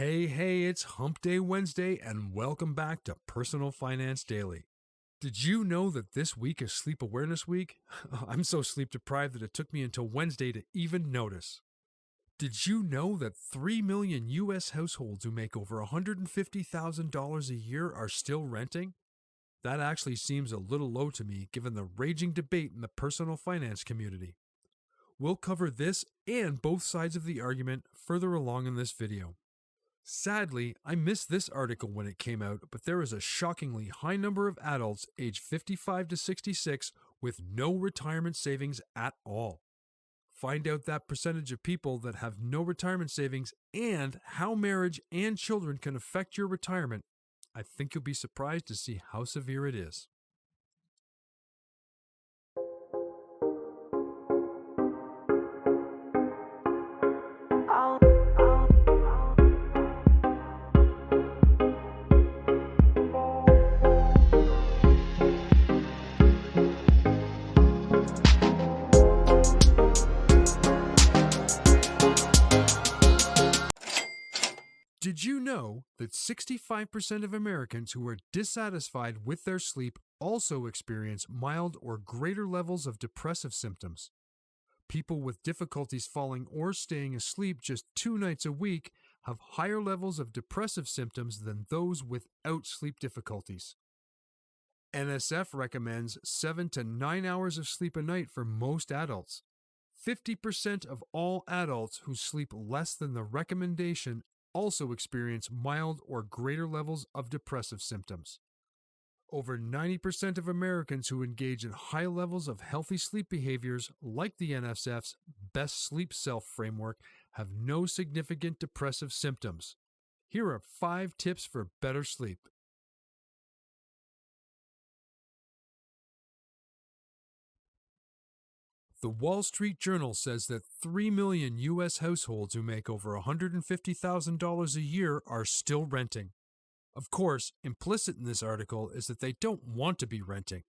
Hey, it's Hump Day Wednesday, and welcome back to Personal Finance Daily. Did you know that this week is Sleep Awareness Week? I'm so sleep deprived that it took me until Wednesday to even notice. Did you know that 3 million U.S. households who make over $150,000 a year are still renting? That actually seems a little low to me given the raging debate in the personal finance community. We'll cover this and both sides of the argument further along in this video. Sadly, I missed this article when it came out, but there is a shockingly high number of adults aged 55 to 66 with no retirement savings at all. Find out that percentage of people that have no retirement savings and how marriage and children can affect your retirement. I think you'll be surprised to see how severe it is. Did you know that 65% of Americans who are dissatisfied with their sleep also experience mild or greater levels of depressive symptoms? People with difficulties falling or staying asleep just 2 nights a week have higher levels of depressive symptoms than those without sleep difficulties. NSF recommends 7 to 9 hours of sleep a night for most adults. 50% of all adults who sleep less than the recommendation also experience mild or greater levels of depressive symptoms. Over 90% of Americans who engage in high levels of healthy sleep behaviors, like the NSF's Best Sleep Self framework, have no significant depressive symptoms. Here are 5 tips for better sleep. The Wall Street Journal says that 3 million U.S. households who make over $150,000 a year are still renting. Of course, implicit in this article is that they don't want to be renting.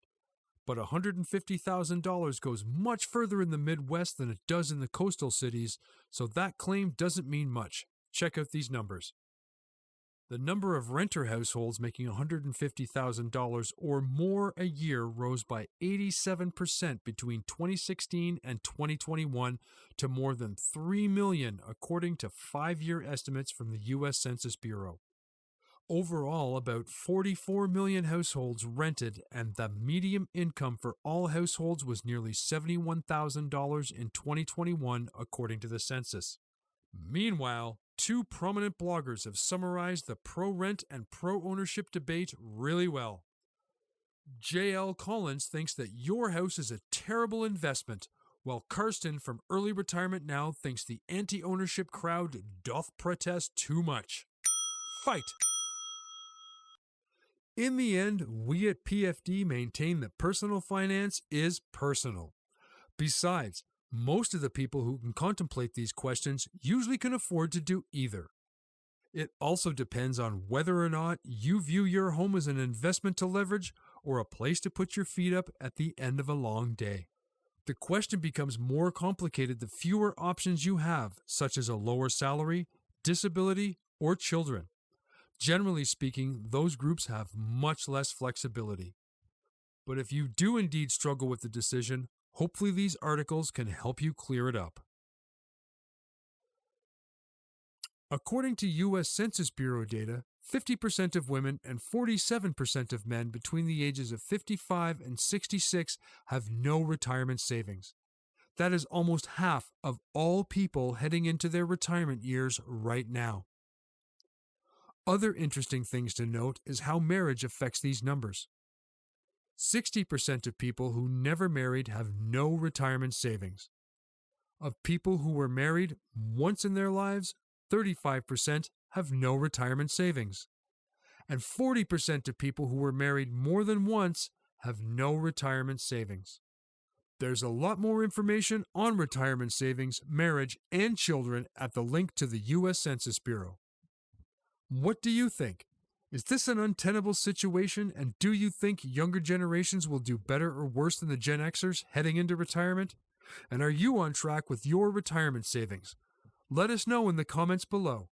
But $150,000 goes much further in the Midwest than it does in the coastal cities, so that claim doesn't mean much. Check out these numbers. The number of renter households making $150,000 or more a year rose by 87% between 2016 and 2021 to more than 3 million, according to 5-year estimates from the U.S. Census Bureau. Overall, about 44 million households rented, and the median income for all households was nearly $71,000 in 2021, according to the census. Meanwhile, 2 prominent bloggers have summarized the pro-rent and pro-ownership debate really well. J.L. Collins thinks that your house is a terrible investment, while Karsten from Early Retirement Now thinks the anti-ownership crowd doth protest too much. Fight! In the end, we at PFD maintain that personal finance is personal. Besides, most of the people who can contemplate these questions usually can afford to do either. It also depends on whether or not you view your home as an investment to leverage or a place to put your feet up at the end of a long day. The question becomes more complicated the fewer options you have, such as a lower salary, disability, or children. Generally speaking, those groups have much less flexibility. But if you do indeed struggle with the decision, hopefully these articles can help you clear it up. According to U.S. Census Bureau data, 50% of women and 47% of men between the ages of 55 and 66 have no retirement savings. That is almost half of all people heading into their retirement years right now. Other interesting things to note is how marriage affects these numbers. 60% of people who never married have no retirement savings. Of people who were married once in their lives, 35% have no retirement savings. And 40% of people who were married more than once have no retirement savings. There's a lot more information on retirement savings, marriage, and children at the link to the U.S. Census Bureau. What do you think? Is this an untenable situation, and do you think younger generations will do better or worse than the Gen Xers heading into retirement? And are you on track with your retirement savings? Let us know in the comments below.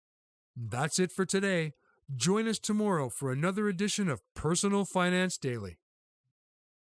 That's it for today. Join us tomorrow for another edition of Personal Finance Daily.